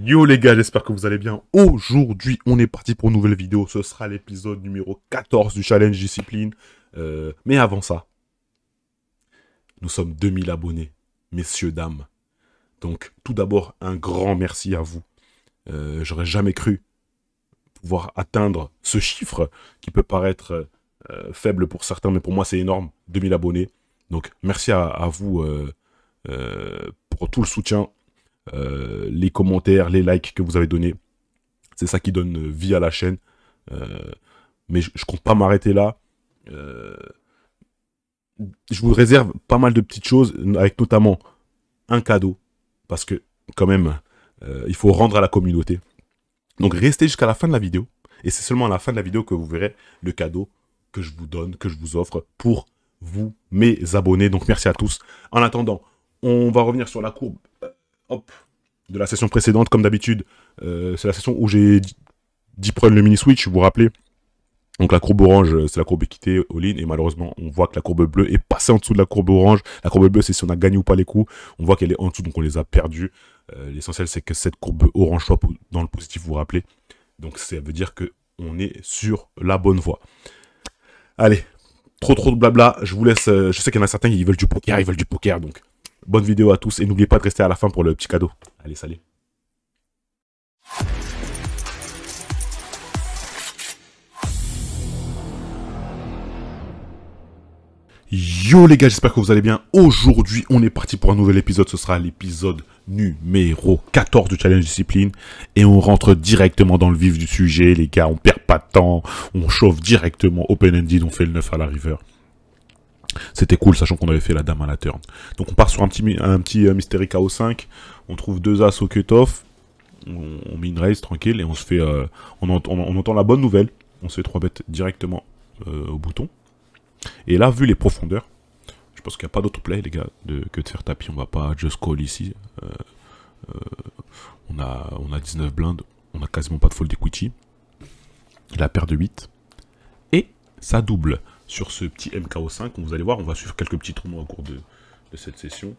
Yo les gars, j'espère que vous allez bien. Aujourd'hui, on est parti pour une nouvelle vidéo. Ce sera l'épisode numéro 14 du challenge discipline. Mais avant ça, nous sommes 2000 abonnés, messieurs, dames. Donc, tout d'abord, un grand merci à vous. J'aurais jamais cru pouvoir atteindre ce chiffre qui peut paraître faible pour certains, mais pour moi, c'est énorme. 2000 abonnés. Donc, merci à vous pour tout le soutien. Les commentaires, les likes que vous avez donnés, c'est ça qui donne vie à la chaîne. Mais je compte pas m'arrêter là. Je vous réserve pas mal de petites choses, avec notamment un cadeau, parce que quand même, il faut rendre à la communauté. Donc restez jusqu'à la fin de la vidéo, et c'est seulement à la fin de la vidéo que vous verrez le cadeau que je vous donne, que je vous offre pour vous, mes abonnés. Donc merci à tous. En attendant, on va revenir sur la courbe. Hop, de la session précédente, comme d'habitude, c'est la session où j'ai dit prendre le mini switch, vous vous rappelez. Donc la courbe orange, c'est la courbe équité all-in, et malheureusement, on voit que la courbe bleue est passée en dessous de la courbe orange. La courbe bleue, c'est si on a gagné ou pas les coups. On voit qu'elle est en dessous, donc on les a perdus. L'essentiel, c'est que cette courbe orange soit dans le positif, vous vous rappelez. Donc ça veut dire qu'on est sur la bonne voie. Allez, trop de blabla, je vous laisse. Je sais qu'il y en a certains qui veulent du poker, donc bonne vidéo à tous, et n'oubliez pas de rester à la fin pour le petit cadeau. Allez, salut. Yo les gars, j'espère que vous allez bien. Aujourd'hui, on est parti pour un nouvel épisode. Ce sera l'épisode numéro 14 du challenge discipline. Et on rentre directement dans le vif du sujet, les gars. On perd pas de temps. On chauffe directement open-ended. On fait le 9 à la river. C'était cool, sachant qu'on avait fait la dame à la turn. Donc on part sur un petit Mystery KO5. On trouve deux as au cut-off. On met une raise tranquille et on se fait... on entend la bonne nouvelle. On se fait 3 bêtes directement au bouton. Et là, vu les profondeurs, je pense qu'il n'y a pas d'autre play, les gars, que de faire tapis. On va pas just call ici. On a 19 blindes. On a quasiment pas de fold equity. Il a paire de 8. Et ça double sur ce petit MKO5. Vous allez voir, on va suivre quelques petits tournois au cours de cette session.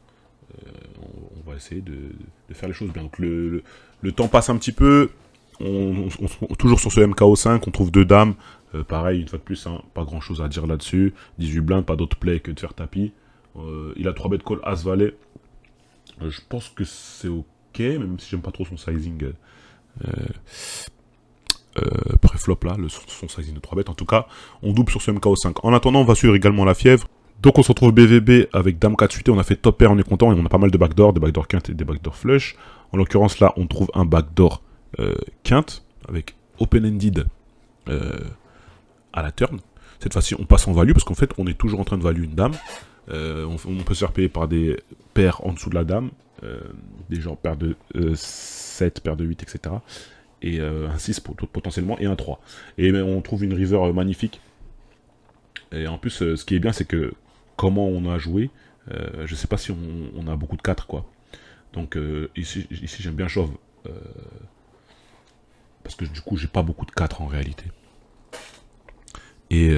On va essayer de faire les choses bien. Donc le temps passe un petit peu. Toujours sur ce MKO5, on trouve deux dames. Pareil, une fois de plus, hein, pas grand chose à dire là-dessus. 18 blindes, pas d'autre play que de faire tapis. Il a 3 bêtes call As-Valet. Je pense que c'est ok, même si j'aime pas trop son sizing pré-flop là, son sizing de 3 bêtes. En tout cas, on double sur ce MKO5. En attendant, on va suivre également la fièvre. Donc on se retrouve BVB avec Dame 4 suité, on a fait top pair, on est content, et on a pas mal de backdoor, des backdoor quinte et des backdoor flush. En l'occurrence là, on trouve un backdoor quinte avec open-ended à la turn. Cette fois-ci, on passe en value, parce qu'en fait, on est toujours en train de value une dame. On peut se faire payer par des paires en dessous de la dame, des genres paires de 7, paires de 8, etc. Et un 6 potentiellement, et un 3. Et on trouve une river magnifique. Et en plus, ce qui est bien, c'est que comment on a joué, je sais pas si on a beaucoup de 4, quoi. Donc ici j'aime bien shove. Parce que du coup, j'ai pas beaucoup de 4 en réalité. Et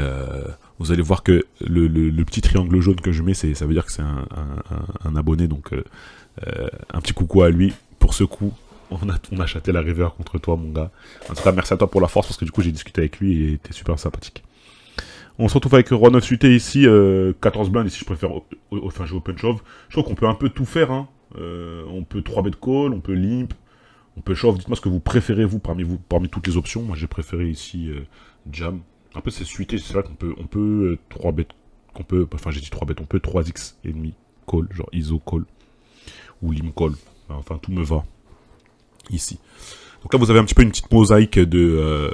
vous allez voir que le petit triangle jaune que je mets, ça veut dire que c'est un abonné. Donc un petit coucou à lui. Pour ce coup, on a chaté la river contre toi, mon gars. En tout cas, merci à toi pour la force, parce que du coup, j'ai discuté avec lui et il était super sympathique. On se retrouve avec Roi 9 suité ici, 14 blindes. Ici, je préfère jouer open shove. Je trouve qu'on peut un peu tout faire. Hein. On peut 3 bet call, on peut limp, on peut shove. Dites-moi ce que vous préférez, parmi toutes les options. Moi, j'ai préféré ici jam. Un peu c'est suité, c'est vrai qu'on peut 3 bêtes, enfin j'ai dit 3 bêtes, on peut 3x et demi call, genre ISO call, ou lim call, enfin tout me va, ici. Donc là vous avez un petit peu une petite mosaïque des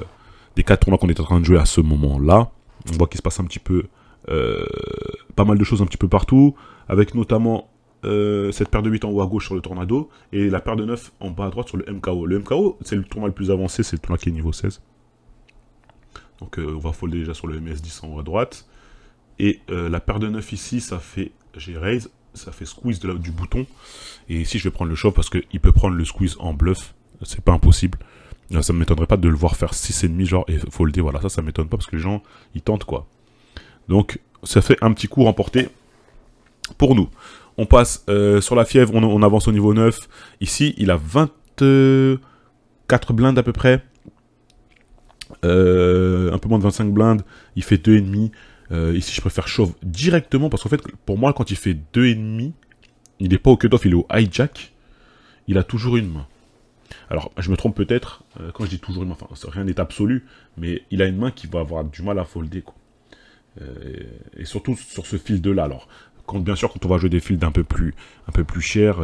4 tournois qu'on est en train de jouer à ce moment-là. On voit qu'il se passe un petit peu, pas mal de choses un petit peu partout, avec notamment cette paire de 8 en haut à gauche sur le tornado, et la paire de 9 en bas à droite sur le MKO. Le MKO, c'est le tournoi le plus avancé, c'est le tournoi qui est niveau 16. Donc on va folder déjà sur le MS10 en haut à droite. Et la paire de 9 ici, ça fait... J'ai raise, ça fait squeeze du bouton. Et ici, je vais prendre le shove parce qu'il peut prendre le squeeze en bluff. C'est pas impossible. Ça ne m'étonnerait pas de le voir faire 6,5 genre et folder. Voilà, ça m'étonne pas parce que les gens, ils tentent quoi. Donc, ça fait un petit coup remporté pour nous. On passe sur la fièvre, on avance au niveau 9. Ici, il a 20... 24 blindes à peu près. Un peu moins de 25 blindes. Il fait 2,5. Ici, je préfère shove directement parce qu'en fait, pour moi, quand il fait 2,5, il n'est pas au cut-off, il est au hijack. Il a toujours une main. Alors, je me trompe peut-être, quand je dis toujours une main, enfin, rien n'est absolu, mais il a une main qui va avoir du mal à folder, quoi. Et surtout sur ce field-là, alors. Bien sûr, quand on va jouer des fields un peu plus chers,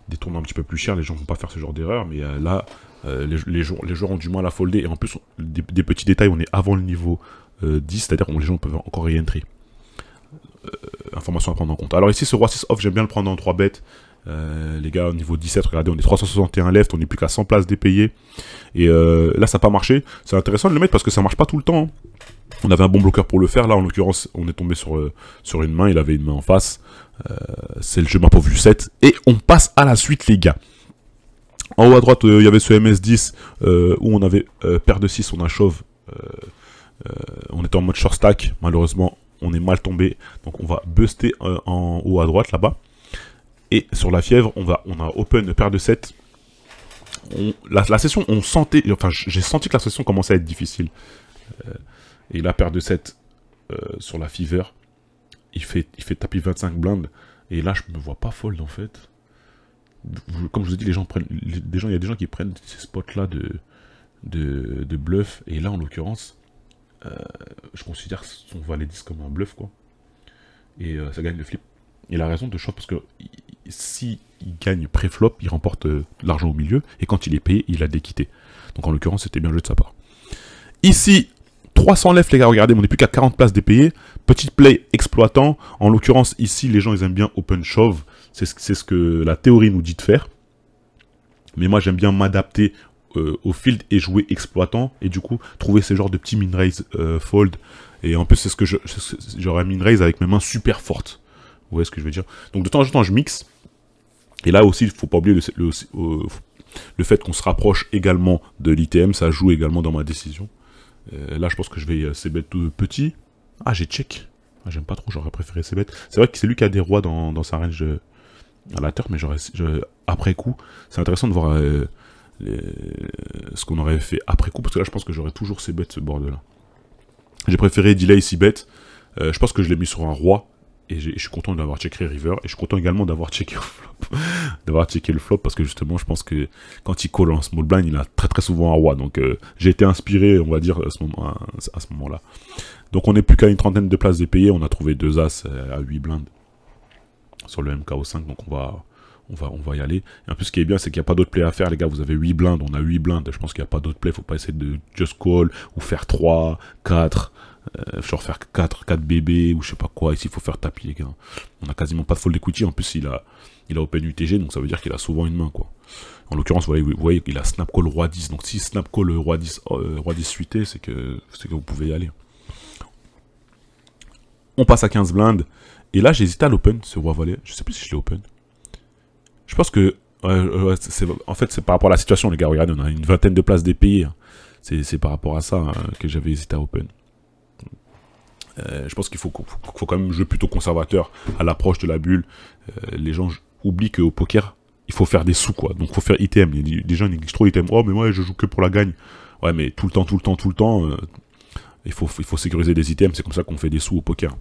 des tournois un petit peu plus chers, les gens ne vont pas faire ce genre d'erreur, mais là, les joueurs ont du mal à folder, et en plus, des petits détails, on est avant le niveau 10, c'est-à-dire que les gens peuvent encore re-entry. Information à prendre en compte. Alors ici, ce roi 6 off, j'aime bien le prendre en 3 bêtes. Les gars, au niveau 17, regardez, on est 361 left, on n'est plus qu'à 100 places dépayées. Et là, ça n'a pas marché. C'est intéressant de le mettre parce que ça marche pas tout le temps. Hein. On avait un bon bloqueur pour le faire. Là, en l'occurrence, on est tombé sur une main. Il avait une main en face. C'est le jeu m'a pourvu 7. Et on passe à la suite, les gars. En haut à droite, il y avait ce MS10 où on avait paire de 6, on a chauve. On était en mode short stack. Malheureusement, on est mal tombé. Donc, on va buster en haut à droite, là-bas. Et sur la fièvre, on a open paire de 7. La session, on sentait... Enfin, j'ai senti que la session commençait à être difficile. Et la paire de 7 sur la fever, il fait tapis 25 blindes. Et là, je me vois pas fold, en fait. Comme je vous ai dit, il y a des gens qui prennent ces spots-là de bluff. Et là, en l'occurrence, je considère son valet 10 comme un bluff, quoi. Et ça gagne le flip. Il a raison de short parce que s'il gagne pré-flop, il remporte l'argent au milieu. Et quand il est payé, il a déquitté. Donc en l'occurrence, c'était bien joué de sa part. Ici, 300 left, les gars. Regardez, on n'est plus qu'à 40 places dépayées. Petite play exploitant. En l'occurrence, ici, les gens, ils aiment bien open shove. C'est ce que la théorie nous dit de faire. Mais moi, j'aime bien m'adapter au field et jouer exploitant. Et du coup, trouver ces genres de petits min-raise fold. Et en plus, c'est ce que j'aurais min-raise avec mes mains super fortes. Vous voyez ce que je veux dire? Donc de temps en temps, je mixe. Et là aussi, il ne faut pas oublier le fait qu'on se rapproche également de l'ITM. Ça joue également dans ma décision. Là, je pense que je vais c-bet tout petit. Ah, j'ai check. Ah, j'aime pas trop, j'aurais préféré c-bet. C'est vrai que c'est lui qui a des rois dans sa range à la turn, mais après coup, c'est intéressant de voir ce qu'on aurait fait après coup, parce que là, je pense que j'aurais toujours c-bet ce board-là. J'ai préféré delay c-bet. Je pense que je l'ai mis sur un roi. Et je suis content d'avoir checké river. Et je suis content également d'avoir checké le flop. D'avoir checké le flop parce que justement, je pense que quand il call en small blind, il a très très souvent un roi. Donc j'ai été inspiré, on va dire, à ce moment-là. Donc on n'est plus qu'à une trentaine de places dépayées. On a trouvé 2 as à 8 blindes sur le MKO5. Donc on va y aller. Et en plus, ce qui est bien, c'est qu'il n'y a pas d'autre play à faire, les gars. Vous avez 8 blindes, on a 8 blindes. Je pense qu'il n'y a pas d'autre play. Faut pas essayer de just call ou faire 3, 4. Genre faire 4 bébés ou je sais pas quoi. Ici il faut faire tapis, les gars. On a quasiment pas de fold equity. En plus il a open UTG, donc ça veut dire qu'il a souvent une main, quoi. En l'occurrence, vous voyez il a snap call roi 10. Donc si snap call roi 10 suité, c'est que vous pouvez y aller. On passe à 15 blindes. Et là j'hésite à l'open, ce roi valet. Je sais plus si je l'ai open. Je pense que en fait c'est par rapport à la situation, les gars. Regardez, on a une vingtaine de places dépayées. Hein. C'est par rapport à ça, hein, que j'avais hésité à open. Je pense qu'il faut quand même jouer plutôt conservateur à l'approche de la bulle. Les gens oublient qu'au poker, il faut faire des sous, quoi. Donc il faut faire ITM. Les gens négligent trop ITM. Oh, mais moi, je joue que pour la gagne. Ouais, mais tout le temps, il faut sécuriser des items. C'est comme ça qu'on fait des sous au poker.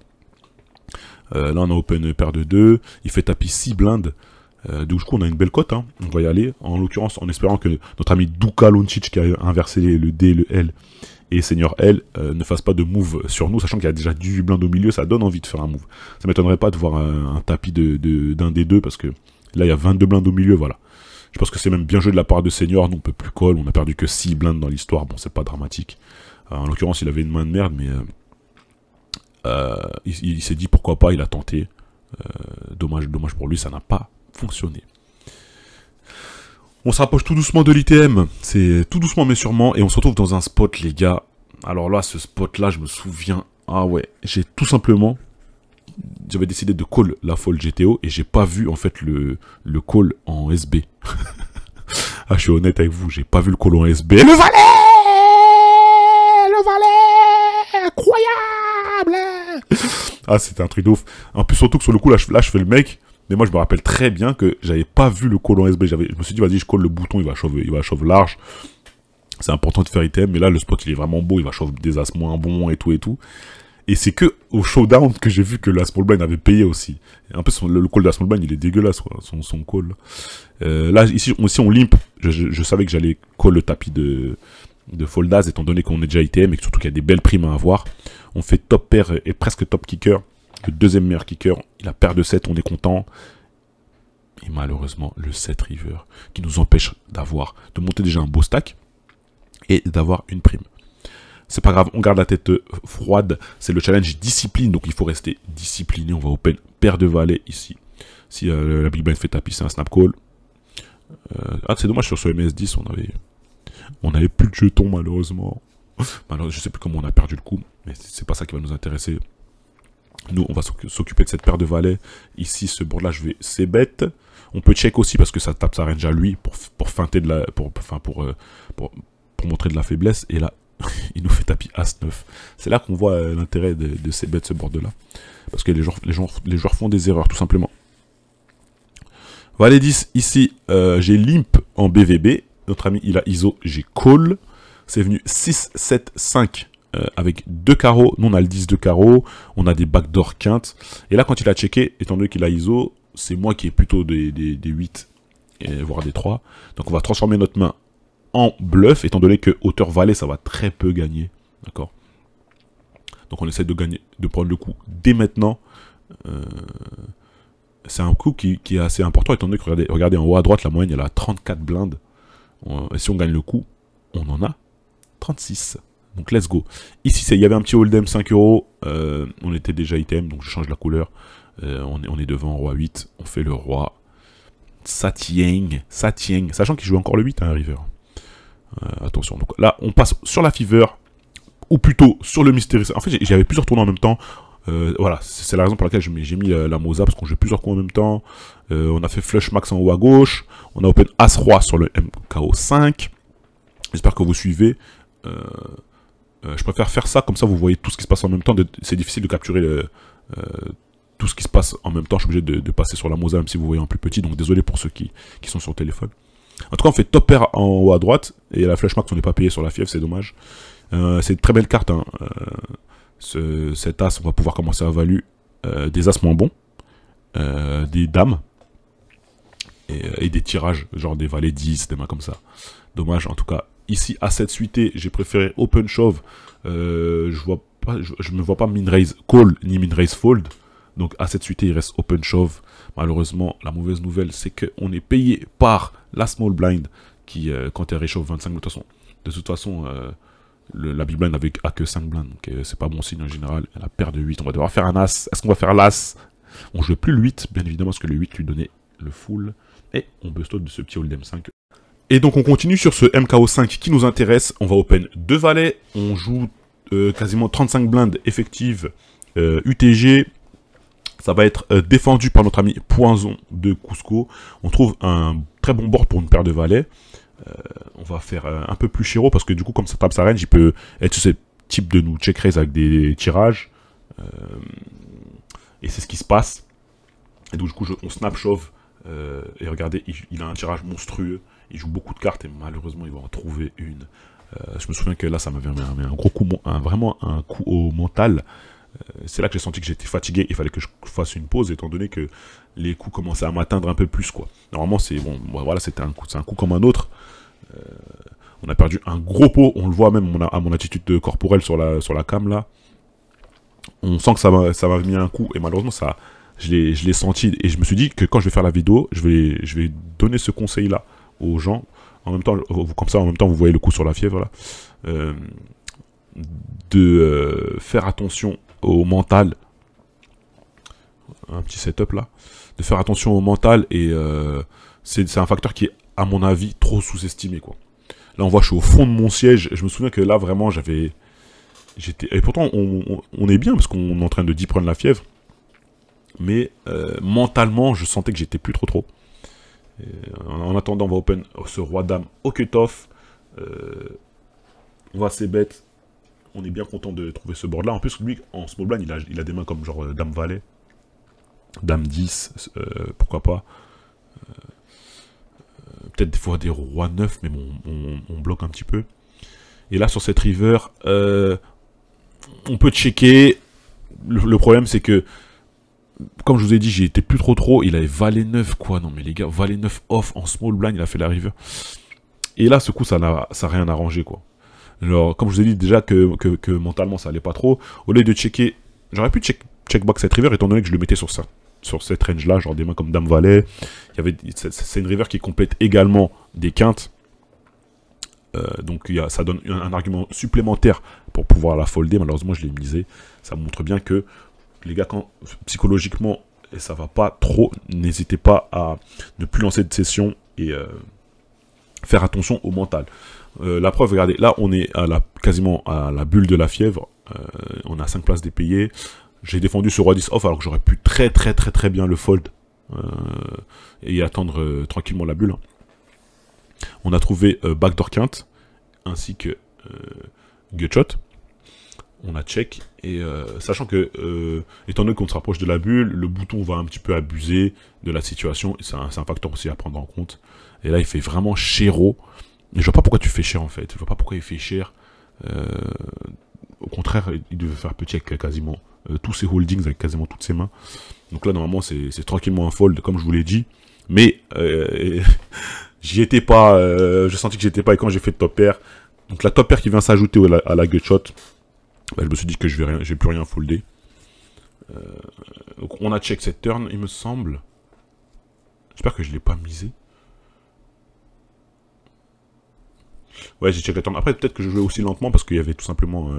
Là, on a open paire de 2. Il fait tapis 6 blindes. Du coup, on a une belle cote. Hein. On va y aller. En l'occurrence, en espérant que notre ami Duka Luncic, qui a inversé le D et le L, et Seigneur L ne fasse pas de move sur nous, sachant qu'il y a déjà 18 blindes au milieu, ça donne envie de faire un move. Ça m'étonnerait pas de voir un tapis d'un des deux, parce que là il y a 22 blindes au milieu, voilà. Je pense que c'est même bien joué de la part de Seigneur, nous on peut plus call, on a perdu que 6 blindes dans l'histoire, bon c'est pas dramatique. En l'occurrence il avait une main de merde, mais il s'est dit pourquoi pas, il a tenté. Dommage pour lui, ça n'a pas fonctionné. On se rapproche tout doucement de l'ITM, c'est tout doucement mais sûrement, et on se retrouve dans un spot, les gars. Alors là, ce spot-là, je me souviens, ah ouais, j'avais décidé de call la fold GTO, et j'ai pas vu, en fait, le call en SB. Ah, je suis honnête avec vous, j'ai pas vu le call en SB. Le valet incroyable. Ah, c'était un truc de ouf. En plus, surtout que sur le coup, là, je fais le mec, Mais moi, je me rappelle très bien que j'avais pas vu le call en SB. Je me suis dit, vas-y, je colle le bouton, il va shove large. C'est important de faire item, mais là, le spot, il est vraiment beau, il va shove des as moins bons et tout et tout. Et c'est que au showdown que j'ai vu que la small blind avait payé aussi. Et un peu, le call de la small blind, il est dégueulasse, quoi, son call. Là, ici, on limp. Je savais que j'allais call le tapis de foldaz, étant donné qu'on est déjà item et que surtout qu'il y a des belles primes à avoir. On fait top pair et presque top kicker. Le deuxième meilleur kicker, il a paire de 7, on est content. Et malheureusement, le 7 river qui nous empêche de monter déjà un beau stack et d'avoir une prime. C'est pas grave, on garde la tête froide. C'est le challenge discipline, donc il faut rester discipliné. On va open paire de valets ici. Si la big blind fait tapis, c'est un snap call. C'est dommage, sur ce MS10, on avait plus de jetons malheureusement. Alors, je sais plus comment on a perdu le coup, mais c'est pas ça qui va nous intéresser. Nous, on va s'occuper de cette paire de valets. Ici, ce board-là, je vais c-bet. On peut check aussi parce que ça tape sa range à lui pour feinter pour montrer de la faiblesse. Et là, il nous fait tapis As-9. C'est là qu'on voit l'intérêt de c-bet ce board-là. Parce que les joueurs font des erreurs, tout simplement. Valet 10, ici, j'ai limp en BVB. Notre ami, il a ISO, j'ai call. C'est venu 6, 7, 5 avec 2 carreaux. Nous, on a le 10 de carreaux. On a des backdoor quintes. Et là, quand il a checké, étant donné qu'il a ISO, c'est moi qui ai plutôt des 8, voire des 3. Donc, on va transformer notre main en bluff, étant donné que hauteur valet, ça va très peu gagner. D'accord. Donc, on essaie de prendre le coup dès maintenant. C'est un coup qui est assez important, étant donné que, regardez en haut à droite, la moyenne, elle a 34 blindes. Et si on gagne le coup, on en a 36. Donc let's go. Ici, il y avait un petit hold'em 5 €. On était déjà item, donc je change la couleur. On est devant roi 8. On fait le roi. Ça tient. Sachant qu'il joue encore le 8, hein, river. Attention. Donc là, on passe sur la fever. Ou plutôt sur le mystérieux. En fait, j'avais plusieurs tournois en même temps. Voilà, c'est la raison pour laquelle j'ai mis la Mosa, parce qu'on joue plusieurs coups en même temps. On a fait flush max en haut à gauche. On a open As-Roi sur le MKO 5. J'espère que vous suivez. Je préfère faire ça, comme ça vous voyez tout ce qui se passe en même temps. C'est difficile de capturer tout ce qui se passe en même temps. Je suis obligé de passer sur la Mosa, même si vous voyez en plus petit. Donc désolé pour ceux qui sont sur le téléphone. En tout cas, on fait top pair en haut à droite. Et la flush max, on n'est pas payé sur la fièvre, c'est dommage. C'est une très belle carte, hein. Cet as, on va pouvoir commencer à value des as moins bons, des dames, et des tirages, genre des valets 10, des mains comme ça. Dommage, en tout cas. Ici, A7 suité, j'ai préféré open shove. Je me vois pas min-raise call, ni min-raise fold. Donc A7 suité, il reste open shove. Malheureusement, la mauvaise nouvelle, c'est qu'on est payé par la small blind, qui, quand elle réchauffe 25, de toute façon la big blind a que 5 blindes, donc c'est pas bon signe en général. Elle a paire de 8, on va devoir faire un as. Est-ce qu'on va faire l'as? On joue plus le 8, bien évidemment, parce que le 8 lui donnait le full. Et on busto de ce petit hold'em 5. Et donc on continue sur ce MKO 5 qui nous intéresse. On va open 2 valets, on joue quasiment 35 blindes effectives UTG. Ça va être défendu par notre ami Poison de Cusco. On trouve un très bon board pour une paire de valets. On va faire un peu plus chéro parce que du coup, comme ça tape sa range, il peut être sur ce type de nous check raise avec des tirages. Et c'est ce qui se passe. Et donc, du coup, on snap shove. Et regardez, il a un tirage monstrueux. Il joue beaucoup de cartes et malheureusement, il va en trouver une. Je me souviens que là, ça m'avait mis un gros coup, vraiment un coup au mental. C'est là que j'ai senti que j'étais fatigué. Il fallait que je fasse une pause étant donné que les coups commençaient à m'atteindre un peu plus, quoi. Normalement, c'est bon, voilà, c'est un coup comme un autre. On a perdu un gros pot, on le voit même à mon attitude corporelle sur la cam là. On sent que ça m'a mis un coup et malheureusement je l'ai senti et je me suis dit que quand je vais faire la vidéo, je vais donner ce conseil là aux gens. En même temps, comme ça, en même temps, vous voyez le coup sur la fièvre là. De faire attention au mental. Un petit setup là. De faire attention au mental et c'est un facteur qui est, à mon avis, trop sous-estimé, quoi. Là, on voit, je suis au fond de mon siège. Je me souviens que là, vraiment, et pourtant, on est bien parce qu'on est en train de deep run la fièvre. Mais mentalement, je sentais que j'étais plus trop. En attendant, on va open ce roi-dame au cut-off. On va c-bet. On est bien content de trouver ce board-là. En plus, lui, en small blind, il a des mains comme genre dame-valet. Dame 10, pourquoi pas. Peut-être des fois des rois 9, mais bon, on bloque un petit peu. Et là, sur cette river, on peut checker. Le problème, c'est que, comme je vous ai dit, j'ai été plus trop. Il avait valet 9, quoi. Non, mais les gars, valet 9 off en small blind, il a fait la river. Et là, ce coup, ça n'a rien arrangé, quoi. Alors, comme je vous ai dit déjà que mentalement, ça allait pas trop. Au lieu de checker, j'aurais pu checkbox cette river, étant donné que je le mettais sur ça. Sur cette range-là, genre des mains comme Dame-Valet. C'est une river qui complète également des quintes. Donc ça donne un argument supplémentaire pour pouvoir la folder. Malheureusement, je l'ai misé. Ça montre bien que les gars, quand psychologiquement, et ça va pas trop, n'hésitez pas à ne plus lancer de session et faire attention au mental. La preuve, regardez, là, on est quasiment à la bulle de la fièvre. On a 5 places dépayées. J'ai défendu ce roi 10 off alors que j'aurais pu très bien le fold et attendre tranquillement la bulle. On a trouvé backdoor quinte ainsi que gutshot. On a check et sachant que étant donné qu'on se rapproche de la bulle, le bouton va un petit peu abuser de la situation. C'est un facteur aussi à prendre en compte. Et là il fait vraiment chéro. Je vois pas pourquoi tu fais cher en fait. Je vois pas pourquoi il fait cher. Au contraire, il devait faire petit avec quasiment tous ses holdings, avec quasiment toutes ses mains. Donc là, normalement, c'est tranquillement un fold, comme je vous l'ai dit. Mais j'y étais pas, j'ai senti que j'étais pas, et quand j'ai fait top pair, donc la top pair qui vient s'ajouter à la gutshot, bah, je me suis dit que je vais plus rien folder. Donc on a check cette turn, il me semble. J'espère que je l'ai pas misé. Ouais, j'ai check la turn. Après, peut-être que je jouais aussi lentement parce qu'il y avait tout simplement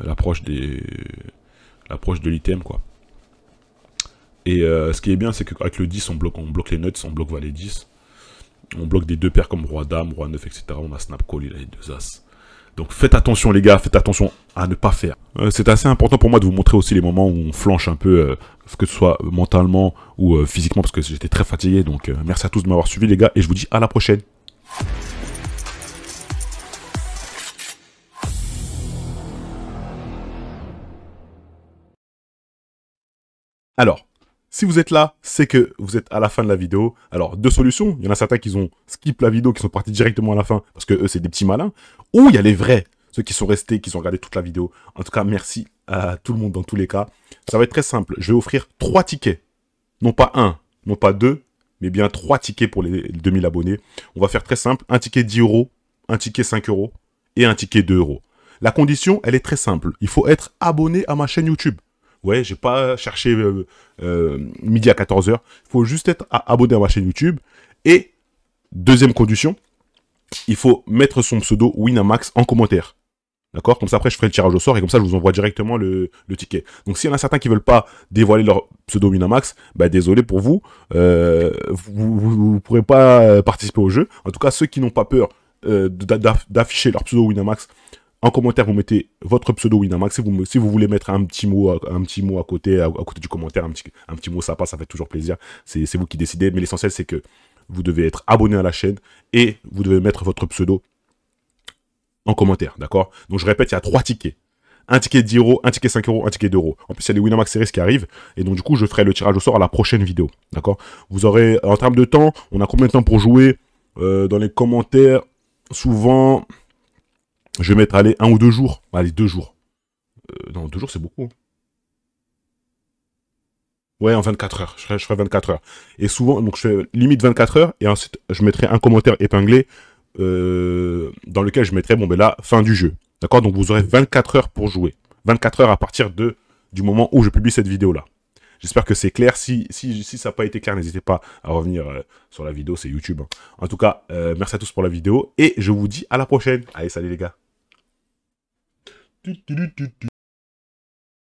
l'approche de l'item, quoi. Et ce qui est bien, c'est qu'avec le 10, on bloque les nuts, on bloque valet 10. On bloque des deux paires comme roi dame, roi 9, etc. On a snap call, il a les deux as. Donc faites attention les gars, faites attention à ne pas faire. C'est assez important pour moi de vous montrer aussi les moments où on flanche un peu, que ce soit mentalement ou physiquement, parce que j'étais très fatigué. Donc merci à tous de m'avoir suivi les gars, et je vous dis à la prochaine. Alors, si vous êtes là, c'est que vous êtes à la fin de la vidéo. Alors, deux solutions. Il y en a certains qui ont skip la vidéo, qui sont partis directement à la fin, parce que eux, c'est des petits malins. Ou il y a les vrais, ceux qui sont restés, qui ont regardé toute la vidéo. En tout cas, merci à tout le monde dans tous les cas. Ça va être très simple. Je vais offrir 3 tickets. Non pas 1, non pas 2, mais bien 3 tickets pour les 2000 abonnés. On va faire très simple. Un ticket 10 €, un ticket 5 € et un ticket 2 €. La condition, elle est très simple. Il faut être abonné à ma chaîne YouTube. Ouais, j'ai pas cherché midi à 14 h. Il faut juste être abonné à ma chaîne YouTube. Et, deuxième condition, il faut mettre son pseudo Winamax en commentaire. D'accord? Comme ça, après, je ferai le tirage au sort et comme ça, je vous envoie directement le ticket. Donc, s'il y en a certains qui veulent pas dévoiler leur pseudo Winamax, bah, désolé pour vous. Vous pourrez pas participer au jeu. En tout cas, ceux qui n'ont pas peur d'afficher leur pseudo Winamax, en commentaire, vous mettez votre pseudo Winamax. Si vous voulez mettre un petit mot à côté du commentaire, un petit mot sympa, ça fait toujours plaisir. C'est vous qui décidez. Mais l'essentiel, c'est que vous devez être abonné à la chaîne et vous devez mettre votre pseudo en commentaire, d'accord? Donc, je répète, il y a 3 tickets. Un ticket 10 €, un ticket 5 €, un ticket 2 €. En plus, il y a les Winamax Series qui arrivent. Et donc, du coup, je ferai le tirage au sort à la prochaine vidéo, d'accord? Vous aurez, en termes de temps, on a combien de temps pour jouer? Dans les commentaires, souvent... Je vais mettre, allez, 1 ou 2 jours. Allez, 2 jours. Non, 2 jours, c'est beaucoup. Ouais, en 24 heures. Je ferai 24 heures. Et souvent, donc, je fais limite 24 heures. Et ensuite, je mettrai un commentaire épinglé dans lequel je mettrai, bon, ben là, fin du jeu. D'accord? Donc, vous aurez 24 heures pour jouer. 24 heures à partir du moment où je publie cette vidéo-là. J'espère que c'est clair. Si ça n'a pas été clair, n'hésitez pas à revenir sur la vidéo. C'est YouTube. Hein. En tout cas, merci à tous pour la vidéo. Et je vous dis à la prochaine. Allez, salut les gars.